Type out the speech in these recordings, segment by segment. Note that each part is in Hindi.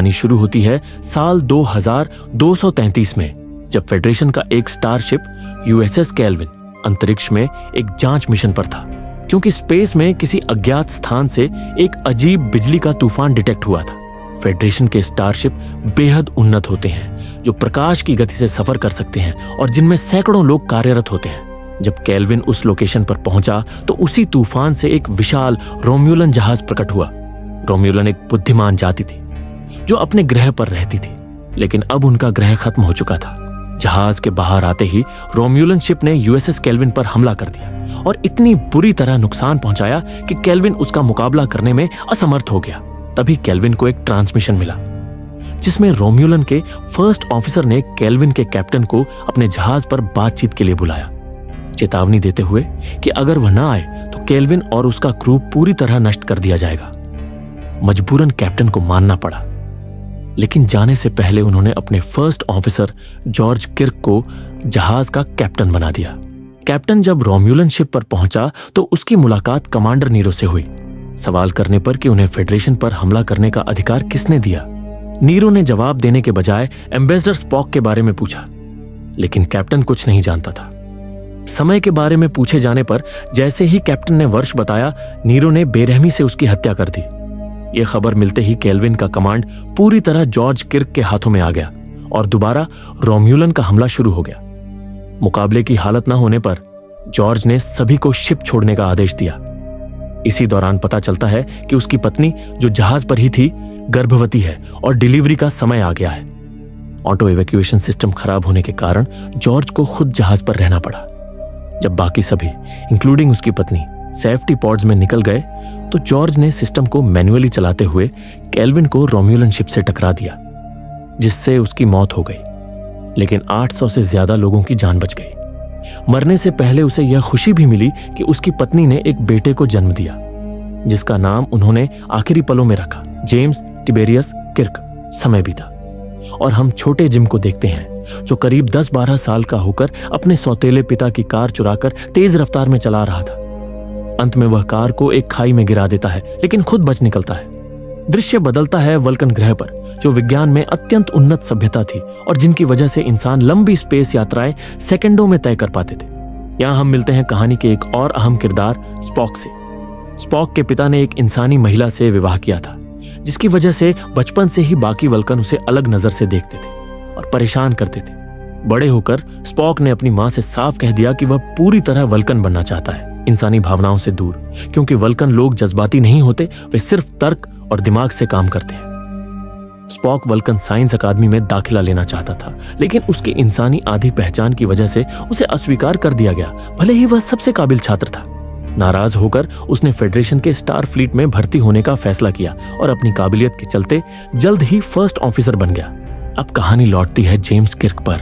कहानी शुरू होती है साल 2233 में, जब फेडरेशन का एक स्टारशिप यूएसएस केल्विन अंतरिक्ष में एक जांच मिशन पर था, क्योंकि स्पेस में किसी अज्ञात स्थान से एक अजीब बिजली का तूफान डिटेक्ट हुआ था। फेडरेशन के स्टारशिप बेहद उन्नत होते हैं, जो प्रकाश की गति से सफर कर सकते हैं और जिनमें सैकड़ों लोग कार्यरत होते हैं। जब केल्विन उस लोकेशन पर पहुंचा तो उसी तूफान से एक विशाल रोम्यूलन जहाज प्रकट हुआ। रोम्यूलन एक बुद्धिमान जाति थी जो अपने ग्रह पर रहती थी, लेकिन अब उनका ग्रह खत्म हो चुका था। जहाज के बाहर आते ही रोम्यूलन शिप ने यूएसएस केल्विन पर हमला कर दिया और इतनी बुरी तरह नुकसान पहुंचाया कि केल्विन उसका मुकाबला करने में असमर्थ हो गया। तभी केल्विन को एक ट्रांसमिशन मिला, जिसमें रोम्यूलन के फर्स्ट ऑफिसर ने केल्विन के कैप्टन को अपने जहाज पर बातचीत के लिए बुलाया, चेतावनी देते हुए कि अगर वह ना आए तो केल्विन और उसका क्रू पूरी तरह नष्ट कर दिया जाएगा। मजबूरन कैप्टन को मानना पड़ा, लेकिन जाने से पहले उन्होंने अपने फर्स्ट ऑफिसर जॉर्ज किर्क को जहाज का कैप्टन बना दिया। कैप्टन जब रोम्यूलन शिप पर पहुंचा तो उसकी मुलाकात कमांडर नीरो से हुई। सवाल करने पर कि उन्हें फेडरेशन पर हमला करने का अधिकार किसने दिया, नीरो ने जवाब देने के बजाय एम्बेसडर स्पॉक के बारे में पूछा, लेकिन कैप्टन कुछ नहीं जानता था। समय के बारे में पूछे जाने पर जैसे ही कैप्टन ने वर्ष बताया, नीरो ने बेरहमी से उसकी हत्या कर दी। यह खबर मिलते ही केल्विन का कमांड पूरी तरह जॉर्ज किर्क के हाथों में आ गया और दोबारा रोम्यूलन का हमला शुरू हो गया। मुकाबले की हालत न होने पर जॉर्ज ने सभी को शिप छोड़ने का आदेश दिया। इसी दौरान पता चलता है कि उसकी पत्नी, जो जहाज पर ही थी, गर्भवती है और डिलीवरी का समय आ गया है। ऑटो इवैक्यूएशन सिस्टम खराब होने के कारण जॉर्ज को खुद जहाज पर रहना पड़ा। जब बाकी सभी, इंक्लूडिंग उसकी पत्नी, सेफ्टी पॉड्स में निकल गए तो जॉर्ज ने सिस्टम को मैन्युअली चलाते हुए केल्विन को रोम्यूलन शिप से टकरा दिया, जिससे उसकी मौत हो गई। लेकिन 800 से ज्यादा लोगों की जान बच गई। मरने से पहले उसे यह खुशी भी मिली कि उसकी पत्नी ने एक बेटे को जन्म दिया, जिसका नाम उन्होंने आखिरी पलों में रखा, जेम्स टिबेरियस किर्क। समय बीता और हम छोटे जिम को देखते हैं, जो करीब 10-12 साल का होकर अपने सौतेले पिता की कार चुराकर तेज रफ्तार में चला रहा था। अंत में वह कार को एक खाई में गिरा देता है, लेकिन खुद बच निकलता है। दृश्य बदलता है वल्कन ग्रह पर, जो विज्ञान में अत्यंत उन्नत सभ्यता थी और जिनकी वजह से इंसान लंबी स्पेस यात्राएं सेकंडों में तय कर पाते थे। यहां हम मिलते हैं कहानी के एक और अहम किरदार स्पॉक से। स्पॉक के पिता ने एक इंसानी महिला से विवाह किया था, जिसकी वजह से बचपन से ही बाकी वल्कन उसे अलग नजर से देखते थे और परेशान करते थे। बड़े होकर स्पॉक ने अपनी मां से साफ कह दिया कि वह पूरी तरह वल्कन बनना चाहता है, इंसानी भावनाओं से दूर, क्योंकि वल्कन लोग जज्बाती नहीं होते, वे सिर्फ तर्क और दिमाग से काम करते हैं। स्पॉक वल्कन साइंस अकादमी में दाखिला लेना चाहता था, लेकिन उसकी इंसानी आधी पहचान की वजह से उसे अस्वीकार कर दिया गया, भले ही वह सबसे काबिल छात्र था। नाराज होकर उसने फेडरेशन के स्टार फ्लीट में भर्ती होने का फैसला किया और अपनी काबिलियत के चलते जल्द ही फर्स्ट ऑफिसर बन गया। अब कहानी लौटती है जेम्स किर्क पर,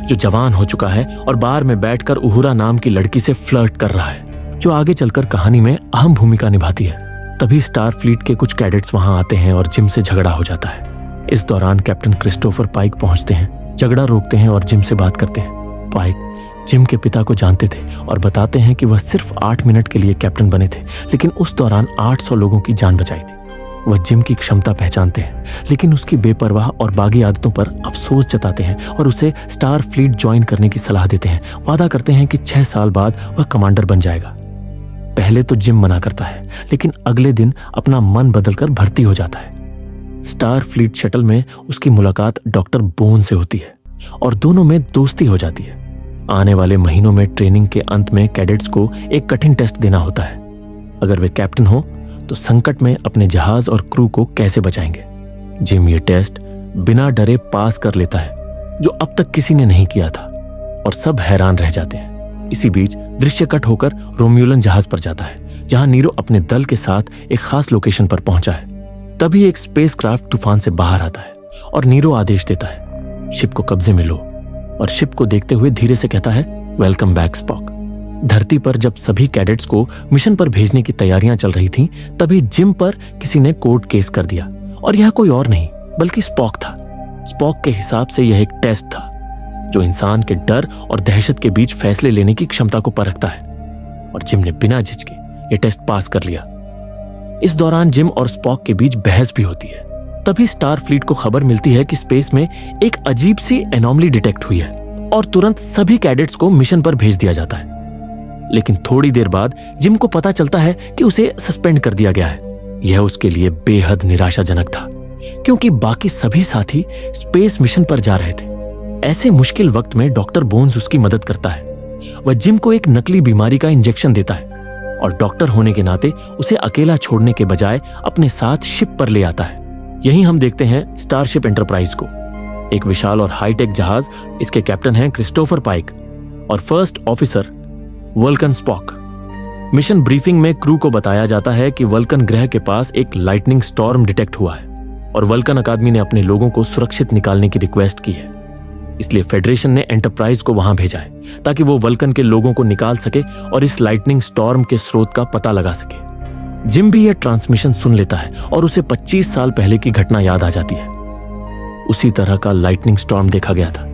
जो जवान हो चुका है और बार में बैठकर उहुरा नाम की लड़की से फ्लर्ट कर रहा है, जो आगे चलकर कहानी में अहम भूमिका निभाती है। तभी स्टार फ्लीट के कुछ कैडेट्स वहां आते हैं और जिम से झगड़ा हो जाता है। इस दौरान कैप्टन क्रिस्टोफर पाइक पहुंचते हैं, झगड़ा रोकते हैं और जिम से बात करते हैं। पाइक जिम के पिता को जानते थे और बताते हैं कि वह सिर्फ 8 मिनट के लिए कैप्टन बने थे, लेकिन उस दौरान 800 लोगों की जान बचाई थी। वह जिम की क्षमता पहचानते हैं, लेकिन उसकी बेपरवाह और बागी आदतों पर अफसोस जताते हैं और उसे स्टार फ्लीट ज्वाइन करने की सलाह देते हैं। वादा करते हैं कि 6 साल बाद वह कमांडर बन जाएगा। पहले तो जिम मना करता है, लेकिन अगले दिन अपना मन बदलकर भर्ती हो जाता है। स्टार फ्लीट शटल में उसकी मुलाकात डॉक्टर बोन से होती है और दोनों में दोस्ती हो जाती है। आने वाले महीनों में ट्रेनिंग के अंत में कैडेट्स को एक कठिन टेस्ट देना होता है। अगर वे कैप्टन हो तो संकट में अपने जहाज और क्रू को कैसे बचाएंगे। जिम ये टेस्ट बिना डरे पास कर लेता है, जो अब तक किसी ने नहीं किया था, और सब हैरान रह जाते हैं। इसी बीच दृश्य कट होकर रोम्यूलन जहाज पर जाता है, जहां नीरो अपने दल के साथ एक खास लोकेशन पर पहुंचा है। तभी एक स्पेसक्राफ्ट तूफान से बाहर आता है और नीरो आदेश देता है, शिप को कब्जे में लो, और शिप को देखते हुए धीरे से कहता है, वेलकम बैक स्पॉक। धरती पर जब सभी कैडेट्स को मिशन पर भेजने की तैयारियां चल रही थीं, तभी जिम पर किसी ने कोर्ट केस कर दिया, और यह कोई और नहीं बल्कि स्पॉक था। स्पॉक के हिसाब से यह एक टेस्ट था, जो इंसान के डर और दहशत के बीच फैसले लेने की क्षमता को परखता है, और जिम ने बिना झिझके यह टेस्ट पास कर लिया। इस दौरान जिम और स्पॉक के बीच बहस भी होती है। तभी स्टार फ्लीट को खबर मिलती है कि स्पेस में एक अजीब सी एनॉमली डिटेक्ट हुई है और तुरंत सभी कैडेट्स को मिशन पर भेज दिया जाता है। लेकिन थोड़ी देर बाद जिम को पता चलता है कि उसे सस्पेंड कर दिया गया है। यह उसके लिए बेहद निराशाजनक था, क्योंकि बाकी सभी साथी स्पेस मिशन पर जा रहे थे। ऐसे मुश्किल वक्त में डॉक्टर बोन्स उसकी मदद करता है। वह जिम को एक नकली बीमारी का इंजेक्शन देता है और डॉक्टर होने के नाते उसे अकेला छोड़ने के बजाय अपने साथ शिप पर ले आता है। यहीं हम देखते हैं स्टारशिप एंटरप्राइज को, एक विशाल और हाईटेक जहाज। इसके कैप्टन हैं क्रिस्टोफर पाइक और first officer vulcan spoke. Mission briefing में क्रू को बताया जाता है कि वल्कन ग्रह के पास एक लाइटनिंग स्टॉर्म डिटेक्ट हुआ है और वल्कन अकादमी ने अपने लोगों को सुरक्षित निकालने की रिक्वेस्ट की है। इसलिए फेडरेशन ने एंटरप्राइज को वहां भेजा है ताकि वो वल्कन के लोगों को निकाल सके और इस लाइटनिंग स्टॉर्म के स्रोत का पता लगा सके। जिम भी यह ट्रांसमिशन सुन लेता है और उसे 25 साल पहले की घटना याद आ जाती है। उसी तरह का लाइटनिंग स्टॉर्म देखा गया था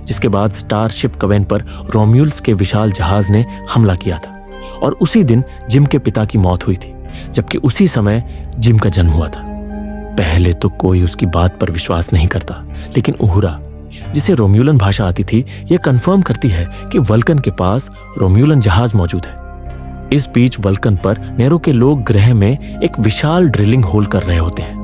जिसके बाद स्टारशिप कवेन पर रोम्यूल्स के विशाल जहाज ने हमला किया था और उसी दिन जिम के पिता की मौत हुई थी, जबकि उसी समय जिम का जन्म हुआ था। पहले तो कोई उसकी बात पर विश्वास नहीं करता, लेकिन उहुरा, जिसे रोम्यूलन भाषा आती थी, यह कंफर्म करती है कि वल्कन के पास रोम्यूलन जहाज मौजूद है। इस बीच वल्कन पर नेरो के लोग ग्रह में एक विशाल ड्रिलिंग होल कर रहे होते हैं।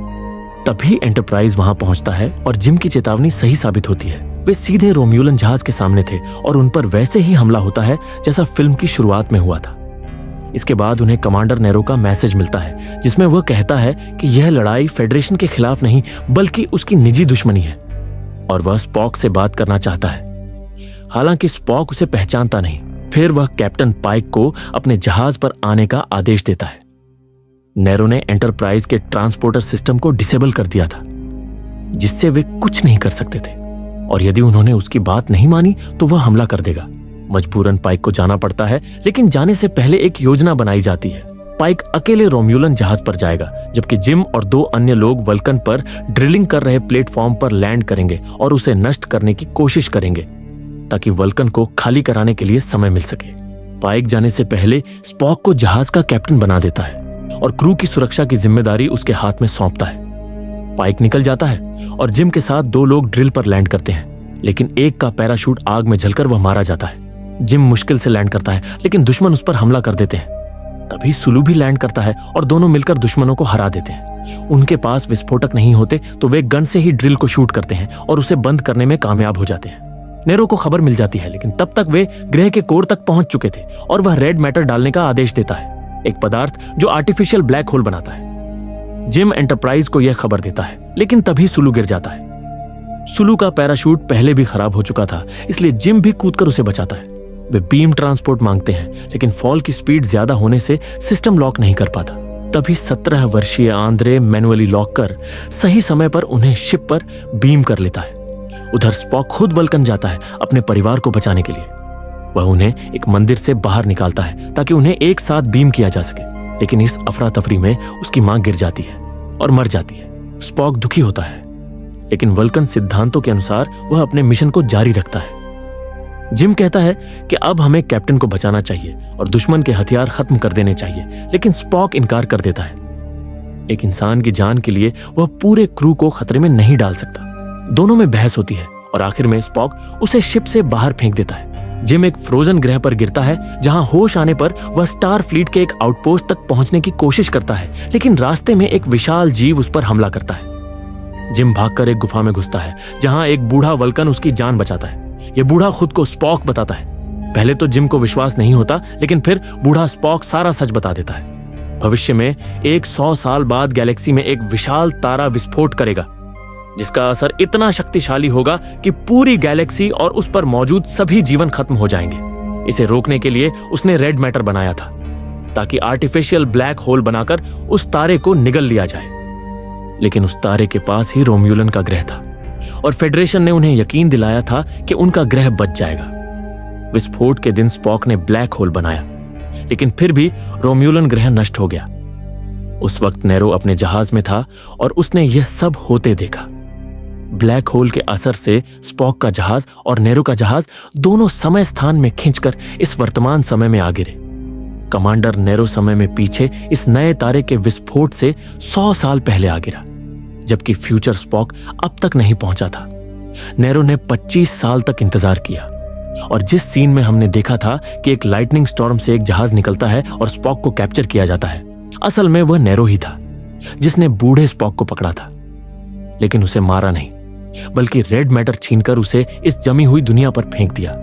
तभी एंटरप्राइज वहां पहुंचता है और जिम की चेतावनी सही साबित होती है। वे सीधे रोम्यूलन जहाज के सामने थे और उन पर वैसे ही हमला होता है जैसा फिल्म की शुरुआत में हुआ था। इसके बाद उन्हें कमांडर नेरो का मैसेज मिलता है जिसमें वह कहता है कि यह लड़ाई फेडरेशन के खिलाफ नहीं बल्कि उसकी निजी दुश्मनी है और वह स्पॉक से बात करना चाहता है। हालांकि स्पॉक उसे पहचानता नहीं। फिर वह कैप्टन पाइक को अपने जहाज पर आने का आदेश देता है। नेरो ने एंटरप्राइज के ट्रांसपोर्टर सिस्टम को डिसेबल कर दिया था, जिससे वे कुछ नहीं कर सकते थे और यदि उन्होंने उसकी बात नहीं मानी तो वह हमला कर देगा। मजबूरन पाइक को जाना पड़ता है, लेकिन जाने से पहले एक योजना बनाई जाती है। पाइक अकेले रोम्यूलन जहाज पर जाएगा, जबकि जिम और 2 अन्य लोग वल्कन पर ड्रिलिंग कर रहे प्लेटफॉर्म पर लैंड करेंगे और उसे नष्ट करने की कोशिश करेंगे ताकि वल्कन को खाली कराने के लिए समय मिल सके। पाइक जाने से पहले स्पॉक को जहाज का कैप्टन बना देता है और क्रू की सुरक्षा की जिम्मेदारी उसके हाथ में सौंपता है। पाइक निकल जाता है और जिम के साथ 2 लोग ड्रिल पर लैंड करते हैं, लेकिन एक का पैराशूट आग में जलकर वह मारा जाता है। जिम मुश्किल से लैंड करता है, लेकिन दुश्मन उस पर हमला कर देते हैं। तभी सुलू भी लैंड करता है और दोनों मिलकर दुश्मनों को हरा देते हैं। उनके पास विस्फोटक नहीं होते तो वे गन से ही ड्रिल को शूट करते हैं और उसे बंद करने में कामयाब हो जाते हैं। नेरो को खबर मिल जाती है, लेकिन तब तक वे ग्रह के कोर तक पहुंच चुके थे और वह रेड मैटर डालने का आदेश देता है, एक पदार्थ जो आर्टिफिशियल ब्लैक होल बनाता है। जिम एंटरप्राइज को यह खबर देता है, लेकिन तभी सुलू गिर जाता है। सुलू का पैराशूट पहले भी खराब हो चुका था, इसलिए जिम भी कूदकर उसे बचाता है। वे बीम ट्रांसपोर्ट मांगते हैं, लेकिन फॉल की स्पीड ज्यादा होने से सिस्टम लॉक नहीं कर पाता। तभी 17 वर्षीय आंद्रे मैनुअली लॉक कर सही समय पर उन्हें शिप पर बीम कर लेता है। उधर स्पॉक खुद वल्कन जाता है अपने परिवार को बचाने के लिए। वह उन्हें एक मंदिर से बाहर निकालता है ताकि उन्हें एक साथ बीम किया जा सके, लेकिन इस अफरा तफरी में उसकी मां गिर जाती है और मर जाती है। स्पॉक दुखी होता है, लेकिन वल्कन सिद्धांतों के अनुसार वह अपने मिशन को जारी रखता है। जिम कहता है कि अब हमें कैप्टन को बचाना चाहिए और दुश्मन के हथियार खत्म कर देने चाहिए, लेकिन स्पॉक इनकार कर देता है। एक इंसान की जान के लिए वह पूरे क्रू को खतरे में नहीं डाल सकता। दोनों में बहस होती है और आखिर में स्पॉक उसे शिप से बाहर फेंक देता है। जिम एक फ्रोजन ग्रह पर गिरता है, जहां होश आने पर वह स्टार फ्लीट के एक आउटपोस्ट तक पहुंचने की कोशिश करता है, लेकिन रास्ते में एक विशाल जीव उस पर हमला करता है। जिम भागकर एक गुफा में घुसता है, जहां एक बूढ़ा वल्कन उसकी जान बचाता है। यह बूढ़ा खुद को स्पॉक बताता है। पहले तो जिम को विश्वास नहीं होता, लेकिन फिर बूढ़ा स्पॉक सारा सच बता देता है। भविष्य में 100 साल बाद गैलेक्सी में एक विशाल तारा विस्फोट करेगा, जिसका असर इतना शक्तिशाली होगा कि पूरी गैलेक्सी और उस पर मौजूद सभी जीवन खत्म हो जाएंगे। इसे रोकने के लिए उसने रेड मैटर बनाया था, ताकि आर्टिफिशियल ब्लैक होल बनाकर उस तारे को निगल लिया जाए। लेकिन उस तारे के पास ही रोम्यूलन का ग्रह था और फेडरेशन ने उन्हें यकीन दिलाया था कि उनका ग्रह बच जाएगा। विस्फोट के दिन स्पॉक ने ब्लैक होल बनाया, लेकिन फिर भी रोम्यूलन ग्रह नष्ट हो गया। उस वक्त नेरो अपने जहाज में था और उसने यह सब होते देखा। ब्लैक होल के असर से स्पॉक का जहाज और नेरो का जहाज दोनों समय स्थान में खींचकर इस वर्तमान समय में आ गिरे। कमांडर नेरो समय में पीछे इस नए तारे के विस्फोट से 100 साल पहले आ गिरा, जबकि फ्यूचर स्पॉक अब तक नहीं पहुंचा था। नेरो ने 25 साल तक इंतजार किया और जिस सीन में हमने देखा था कि एक लाइटनिंग स्टॉर्म से एक जहाज निकलता है और स्पॉक को कैप्चर किया जाता है, असल में वह नेरो ही था जिसने बूढ़े स्पॉक को पकड़ा था। लेकिन उसे मारा नहीं, बल्कि रेड मैटर छीनकर उसे इस जमी हुई दुनिया पर फेंक दिया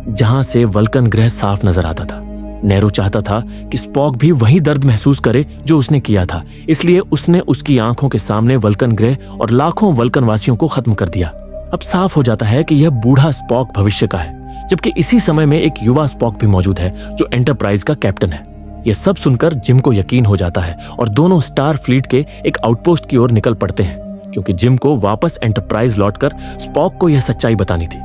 जहां से वल्कन ग्रह साफ नजर आता था। नेरो चाहता था कि स्पॉक भी वही दर्द महसूस करे जो उसने किया था, इसलिए उसने उसकी आंखों के सामने वल्कन ग्रह और लाखों वल्कन वासियों को खत्म कर दिया। अब साफ हो जाता है कि यह बूढ़ा स्पॉक भविष्य का है, जबकि इसी समय में एक युवा स्पॉक भी मौजूद है जो एंटरप्राइज का कैप्टन है। यह सब सुनकर जिम को यकीन हो जाता है और दोनों स्टार फ्लीट के एक आउटपोस्ट की ओर निकल पड़ते हैं, क्योंकि जिम को वापस एंटरप्राइज लौटकर स्पॉक को यह सच्चाई बतानी थी।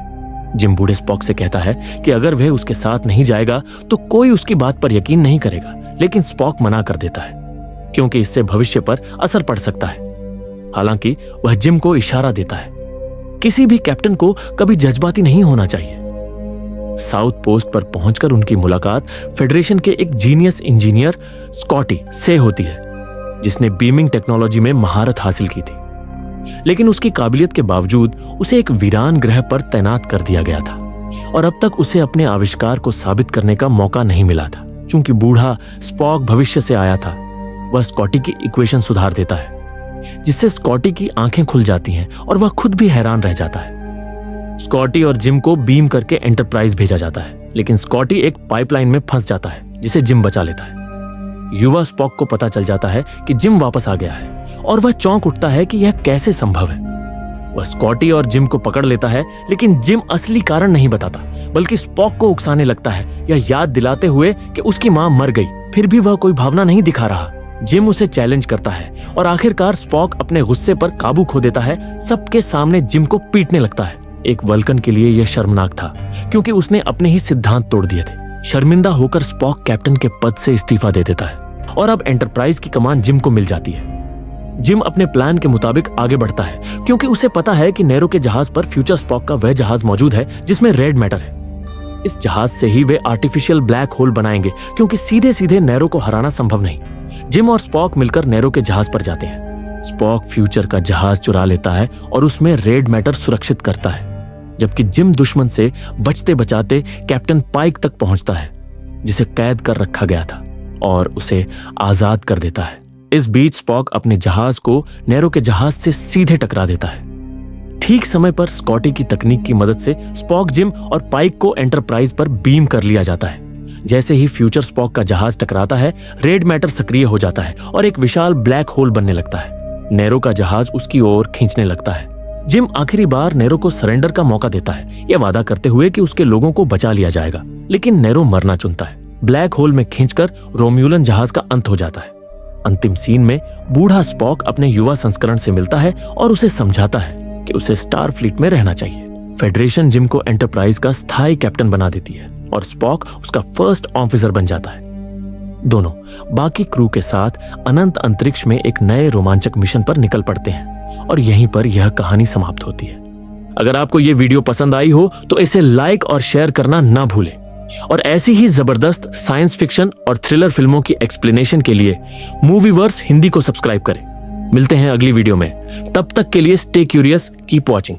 जिम बूढ़े स्पॉक से कहता है कि अगर वह उसके साथ नहीं जाएगा तो कोई उसकी बात पर यकीन नहीं करेगा, लेकिन स्पॉक मना कर देता है क्योंकि इससे भविष्य पर असर पड़ सकता है। हालांकि वह जिम को इशारा देता है, किसी भी कैप्टन को कभी जज्बाती नहीं होना चाहिए। साउथ पोस्ट पर पहुंचकर उनकी मुलाकात फेडरेशन के एक जीनियस इंजीनियर स्कॉटी से होती है, जिसने बीमिंग टेक्नोलॉजी में महारत हासिल की थी। लेकिन उसकी काबिलियत के बावजूद उसे एक वीरान ग्रह पर तैनात कर दिया गया था और अब तक उसे अपने आविष्कार को साबित करने का मौका नहीं मिला था। चूंकि बूढ़ा स्पॉक भविष्य से आया था, वह स्कॉटी की इक्वेशन सुधार देता है, जिससे स्कॉटी की आंखें खुल जाती हैं और वह खुद भी हैरान रह जाता है। स्कॉटी और जिम को बीम करके एंटरप्राइज भेजा जाता है, लेकिन स्कॉटी एक पाइपलाइन में फंस जाता है जिसे जिम बचा लेता है। युवा स्पॉक को पता चल जाता है कि जिम वापस आ गया है और वह चौंक उठता है कि यह कैसे संभव है। वह स्कॉटी और जिम को पकड़ लेता है, लेकिन जिम असली कारण नहीं बताता, बल्कि स्पॉक को उकसाने लगता है, यह याद दिलाते हुए कि उसकी मां मर गई। फिर भी वह कोई भावना नहीं दिखा रहा। जिम उसे चैलेंज करता है और आखिरकार स्पॉक अपने गुस्से पर काबू खो देता है। सबके सामने जिम को पीटने लगता है। एक वल्कन के लिए यह शर्मनाक था, क्योंकि उसने अपने ही सिद्धांत तोड़ दिए थे। शर्मिंदा होकर स्पॉक कैप्टन के पद से इस्तीफा दे देता है और अब एंटरप्राइज की कमान जिम को मिल जाती है। जिम अपने प्लान के मुताबिक आगे बढ़ता है, क्योंकि उसे पता है कि नेरो के जहाज पर फ्यूचर स्पॉक का वह जहाज मौजूद है जिसमें रेड मैटर है। इस जहाज से ही वे आर्टिफिशियल ब्लैक होल बनाएंगे, क्योंकि सीधे सीधे नेरो को हराना संभव नहीं। जिम और स्पॉक मिलकर नेरो के जहाज पर जाते हैं। स्पॉक फ्यूचर का जहाज चुरा लेता है और उसमें रेड मैटर सुरक्षित करता है, जबकि जिम दुश्मन से बचते बचाते कैप्टन पाइक तक पहुंचता है, जिसे कैद कर रखा गया था, और उसे आजाद कर देता है। इस बीच स्पॉक अपने जहाज को नेरो के जहाज से सीधे टकरा देता है। ठीक समय पर स्कॉटी की तकनीक की मदद से स्पॉक, जिम और पाइक को एंटरप्राइज पर बीम कर लिया जाता है। जैसे ही फ्यूचर स्पॉक का जहाज टकराता है, रेड मैटर सक्रिय हो जाता है और एक विशाल ब्लैक होल बनने लगता है। नेरो का जहाज उसकी ओर खींचने लगता है। जिम आखिरी बार नेरो को सरेंडर का मौका देता है, यह वादा करते हुए कि उसके लोगों को बचा लिया जाएगा, लेकिन नेरो मरना चुनता है। ब्लैक होल में खींचकर रोम्यूलन जहाज का अंत हो जाता है। अंतिम सीन में बूढ़ा स्पॉक अपने युवा संस्करण से मिलता है और उसे समझाता है कि उसे स्टार फ्लीट में रहना चाहिए। फेडरेशन जिम को एंटरप्राइज का स्थायी कैप्टन बना देती है और स्पॉक उसका फर्स्ट ऑफिसर बन जाता है। दोनों बाकी क्रू के साथ अनंत अंतरिक्ष में एक नए रोमांचक मिशन पर निकल पड़ते हैं और यहीं पर यह कहानी समाप्त होती है। अगर आपको यह वीडियो पसंद आई हो तो इसे लाइक और शेयर करना ना भूलें, और ऐसी ही जबरदस्त साइंस फिक्शन और थ्रिलर फिल्मों की एक्सप्लेनेशन के लिए मूवीवर्स हिंदी को सब्सक्राइब करें। मिलते हैं अगली वीडियो में, तब तक के लिए स्टे क्यूरियस, कीप वॉचिंग।